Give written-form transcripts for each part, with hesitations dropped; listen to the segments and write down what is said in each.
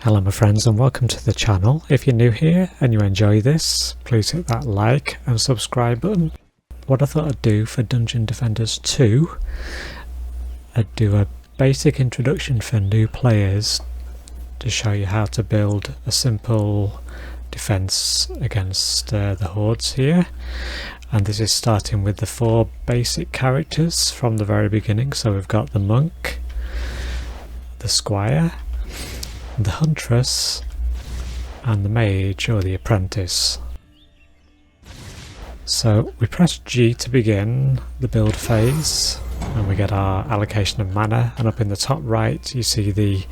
Hello my friends and welcome to the channel. If you're new here and you enjoy this, please hit that like and subscribe button. What I thought I'd do for Dungeon Defenders 2, I'd do a basic introduction for new players to show you how to build a simple defense against the hordes here. And this is starting with the 4 basic characters from the very beginning. So we've got the monk, the squire, the huntress, and the mage or the apprentice. So we press G to begin the build phase and we get our allocation of mana, and up in the top right you see the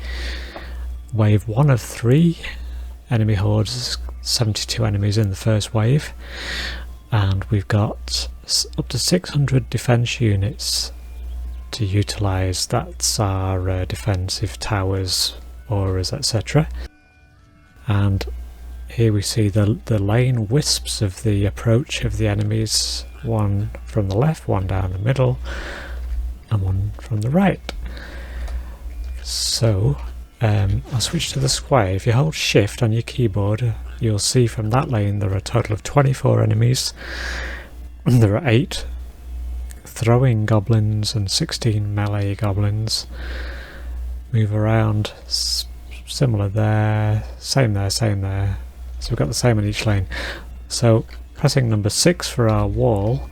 wave 1 of 3 enemy hordes, 72 enemies in the first wave, and we've got up to 600 defense units to utilise. That's our defensive towers, auras, etc. And here we see the lane wisps of the approach of the enemies, one from the left, one down the middle, and one from the right. So I'll switch to the squire. If you hold shift on your keyboard, you'll see from that lane there are a total of 24 enemies. There are 8 throwing goblins and 16 melee goblins. Move around, similar there, same there, same there. So we've got the same on each lane. So pressing number 6 for our wall.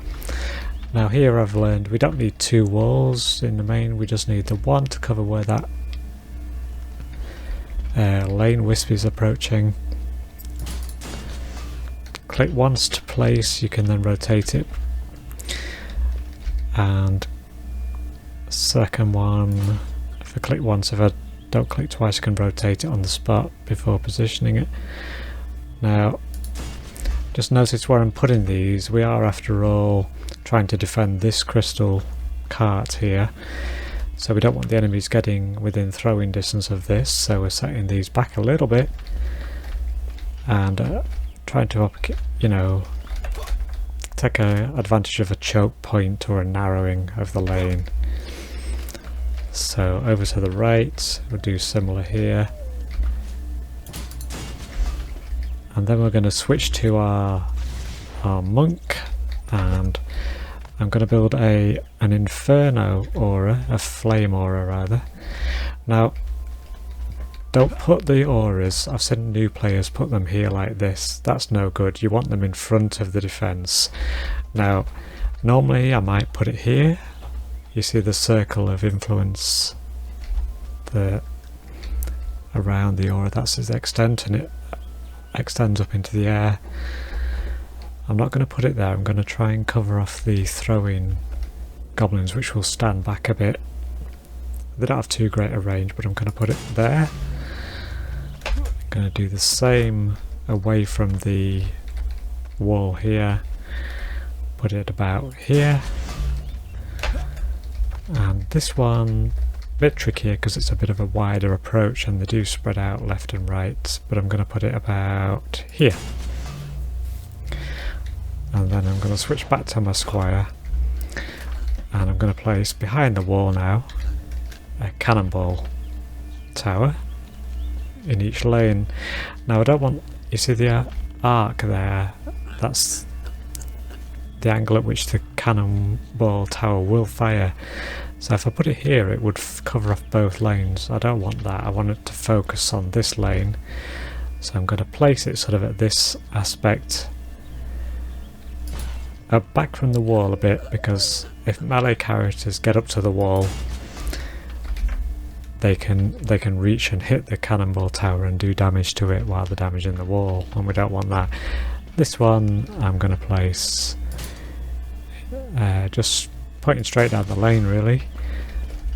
Now here I've learned we don't need 2 walls in the main, we just need the one to cover where that lane wisp is approaching. Click once to place, you can then rotate it. And second one, if I click once, if I don't click twice, you can rotate it on the spot before positioning it. Now, just notice where I'm putting these. We are, after all, trying to defend this crystal cart here. So we don't want the enemies getting within throwing distance of this, so we're setting these back a little bit and trying to, take advantage of a choke point or a narrowing of the lane. So over to the right, we'll do similar here. And then we're going to switch to our monk, and I'm going to build an inferno aura, a flame aura rather. Now, don't put the auras, I've seen new players put them here like this. That's no good. You want them in front of the defense. Now, normally I might put it here. You see the circle of influence around the aura, that's its extent, and it extends up into the air. I'm not going to put it there, I'm going to try and cover off the throwing goblins, which will stand back a bit. They don't have too great a range, but I'm going to put it there. I'm going to do the same away from the wall here, put it about here. And this one, a bit trickier because it's a bit of a wider approach and they do spread out left and right, but I'm going to put it about here. And then I'm going to switch back to my squire, and I'm going to place behind the wall now a cannonball tower in each lane. Now I don't want, you see the arc there, that's the angle at which the cannonball tower will fire. So if I put it here, it would cover off both lanes. I don't want that, I want it to focus on this lane. So I'm going to place it sort of at this aspect, back from the wall a bit, because if melee characters get up to the wall, they can reach and hit the cannonball tower and do damage to it while they're damaging the wall, and we don't want that. This one I'm going to place just pointing straight down the lane really.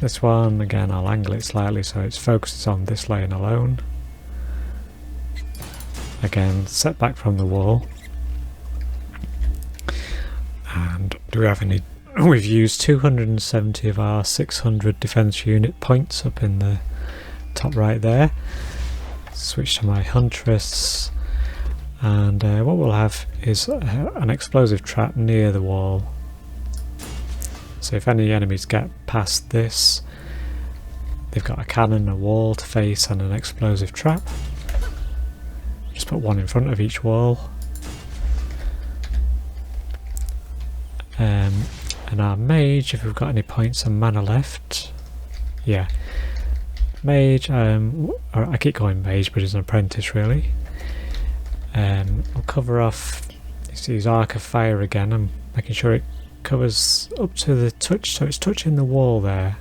This one again I'll angle it slightly so it focuses on this lane alone. Again, set back from the wall. And do we have any? We've used 270 of our 600 defense unit points up in the top right there. Switch to my huntress, and what we'll have is an explosive trap near the wall. So if any enemies get past this, they've got a cannon, a wall to face and an explosive trap. Just put one in front of each wall. And our mage, if we've got any points and mana left, yeah, mage, or I keep going mage, but he's an apprentice really. I'll cover off, you see his arc of fire again. I'm making sure it covers up to the touch, so it's touching the wall there.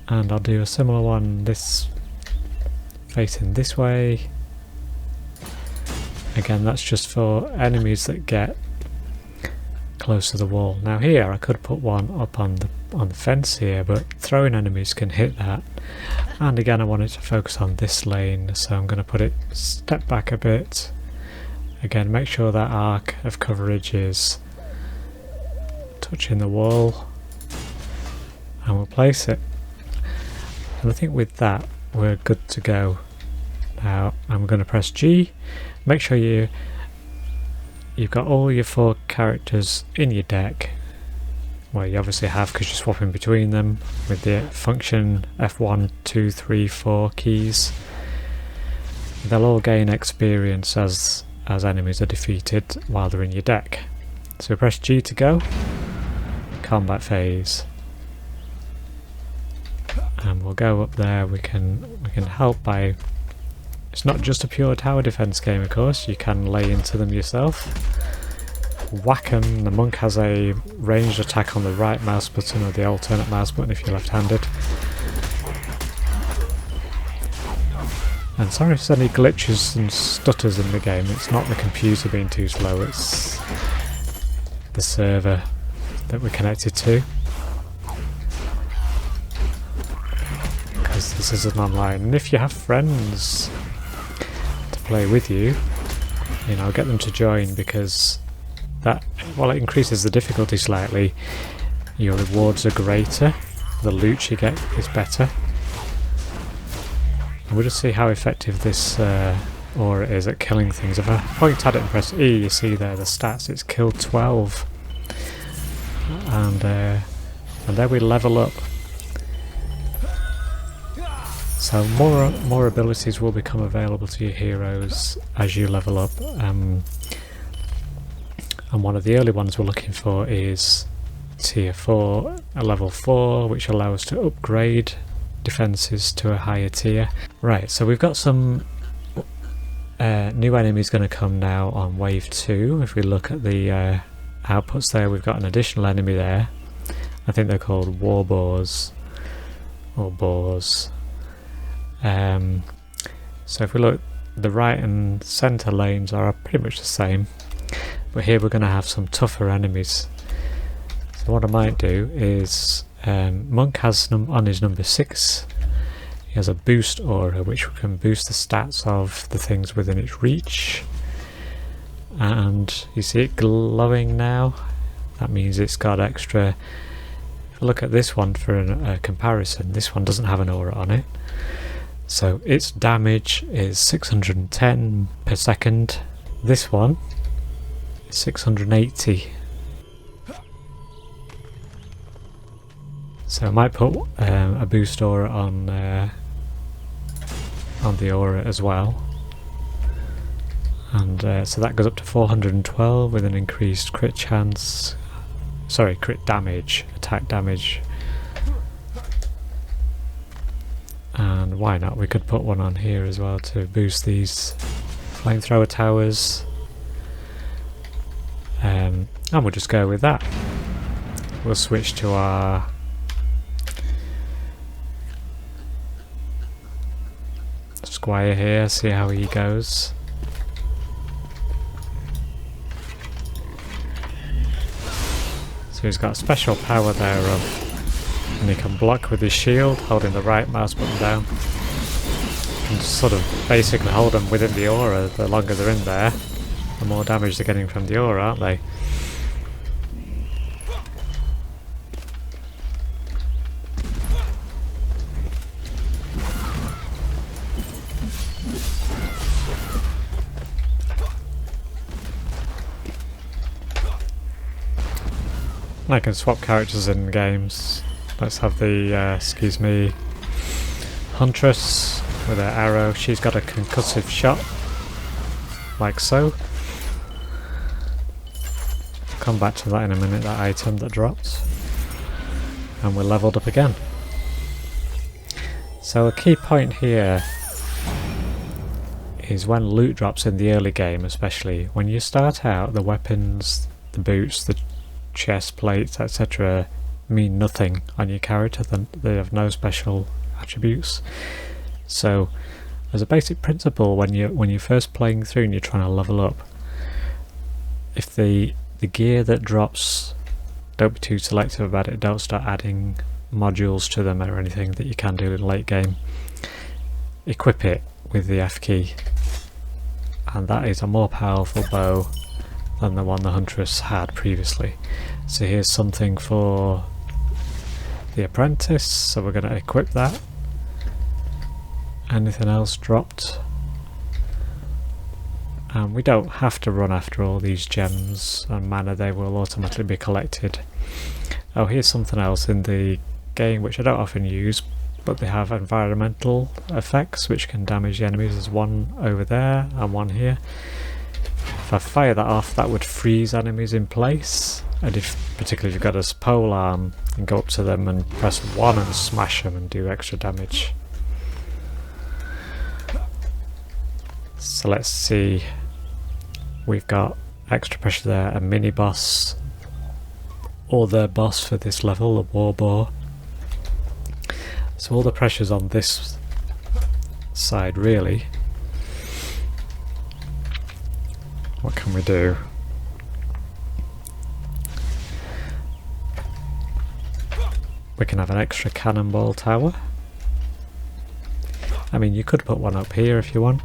And I'll do a similar one, this facing this way. Again, that's just for enemies that get close to the wall. Now here I could put one up on the fence here, but throwing enemies can hit that. And again, I wanted to focus on this lane, so I'm going to put it step back a bit. Again, make sure that arc of coverage is touching the wall, and we'll place it. And I think with that we're good to go. Now I'm going to press G. Make sure you've got all your 4 characters in your deck. Well, you obviously have, because you're swapping between them with the function F1, 2, 3, 4 keys. They'll all gain experience as enemies are defeated while they're in your deck. So press G to go. Combat phase. And we'll go up there. We can help by... It's not just a pure tower defense game, of course. You can lay into them yourself. Whack 'em. The monk has a ranged attack on the right mouse button, or the alternate mouse button if you're left-handed. And sorry if there's any glitches and stutters in the game. It's not the computer being too slow, it's the server that we're connected to. Because this is an online, and if you have friends to play with you, you know, get them to join, because that, while it increases the difficulty slightly, your rewards are greater, the loot you get is better. And we'll just see how effective this aura is at killing things. If I point at it and press E, you see there the stats, it's killed 12. And then we level up. So more abilities will become available to your heroes as you level up. And one of the early ones we're looking for is tier 4, a level 4, which allows us to upgrade defences to a higher tier. Right, so we've got some new enemies going to come now on wave 2. If we look at the outputs there, we've got an additional enemy there. I think they're called war boars, or boars. So if we look, the right and centre lanes are pretty much the same, but here we're going to have some tougher enemies. So what I might do is, Monk has on his number 6, he has a boost aura which can boost the stats of the things within its reach, and you see it glowing now. That means it's got extra. If you look at this one for a comparison, this one doesn't have an aura on it, so its damage is 610 per second. This one is 680. So I might put a boost aura on the aura as well, and so that goes up to 412 with an increased crit chance. Sorry, crit damage, attack damage. And why not? We could put one on here as well to boost these flamethrower towers. And we'll just go with that. We'll switch to our Squire here, see how he goes. So he's got special power there of, and he can block with his shield, holding the right mouse button down. And sort of basically hold them within the aura. The longer they're in there, the more damage they're getting from the aura, aren't they? I can swap characters in games. Let's have the, excuse me, Huntress with her arrow. She's got a concussive shot, like so. Come back to that in a minute, that item that dropped. And we're leveled up again. So a key point here is when loot drops in the early game, especially. When you start out, the weapons, the boots, the chest plates, etc. mean nothing on your character. They have no special attributes. So as a basic principle, when you're first playing through and you're trying to level up, if the gear that drops, don't be too selective about it. Don't start adding modules to them or anything that you can do in late game. Equip it with the F key, and that is a more powerful bow than the one the Huntress had previously. So here's something for the Apprentice, so we're going to equip that. Anything else dropped? And we don't have to run after all these gems and mana, they will automatically be collected. Oh, here's something else in the game which I don't often use, but they have environmental effects which can damage the enemies. There's one over there and one here. If I fire that off, that would freeze enemies in place, and particularly if you've got a pole arm, you can go up to them and press 1 and smash them and do extra damage. So let's see, we've got extra pressure there, a mini boss, or the boss for this level, the war boar. So all the pressure's on this side really. What can we do? We can have an extra cannonball tower. I mean, you could put one up here if you want.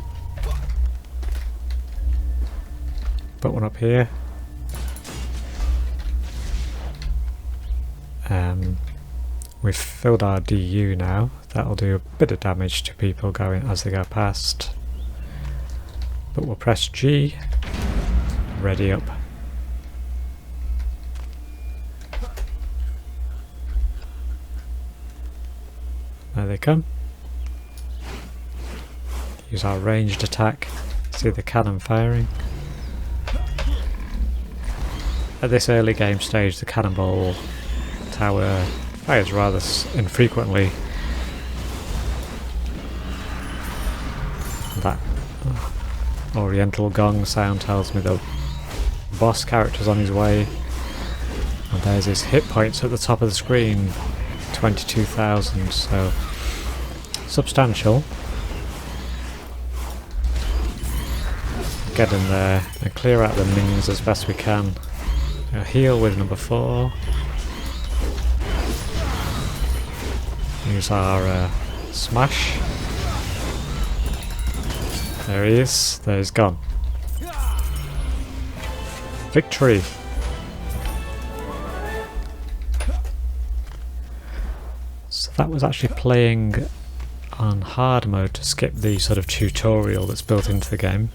Put one up here. We've filled our DU now. That'll do a bit of damage to people going as they go past. But we'll press G. Ready up. There they come. Use our ranged attack. See the cannon firing. At this early game stage, the cannonball tower fires rather infrequently. That oriental gong sound tells me the boss character's on his way. And there's his hit points at the top of the screen, 22,000, so substantial. Get in there and clear out the minions as best we can. Heal with number 4. Use our smash. There he is. There he's gone. Victory! So that was actually playing on hard mode to skip the sort of tutorial that's built into the game.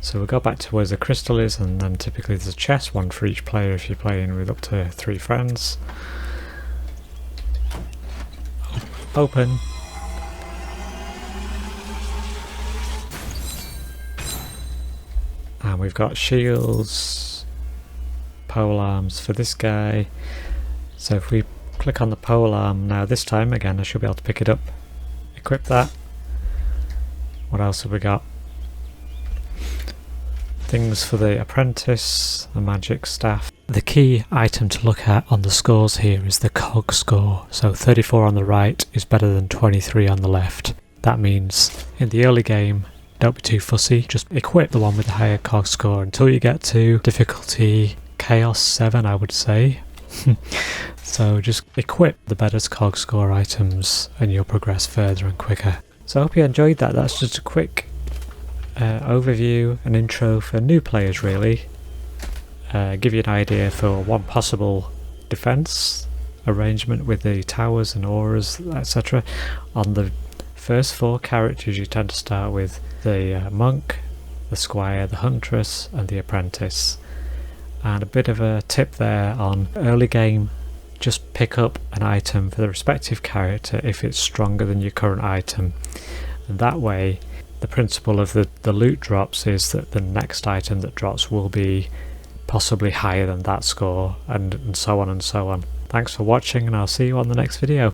So we'll go back to where the crystal is, and then typically there's a chest, one for each player if you're playing with up to 3 friends. Open. And we've got shields, pole arms for this guy. So if we click on the pole arm now, this time again I should be able to pick it up. Equip that. What else have we got? Things for the Apprentice, the magic staff. The key item to look at on the scores here is the cog score. So 34 on the right is better than 23 on the left. That means in the early game, don't be too fussy, just equip the one with the higher cog score until you get to difficulty Chaos 7, I would say. So just equip the better cog score items and you'll progress further and quicker. So I hope you enjoyed that. That's just a quick overview, an intro for new players really. Give you an idea for one possible defense arrangement with the towers and auras, etc. On the first 4 characters you tend to start with the monk, the squire, the huntress and the apprentice. And a bit of a tip there on early game, just pick up an item for the respective character if it's stronger than your current item, and that way the principle of the loot drops is that the next item that drops will be possibly higher than that score, and so on and so on. Thanks for watching, and I'll see you on the next video.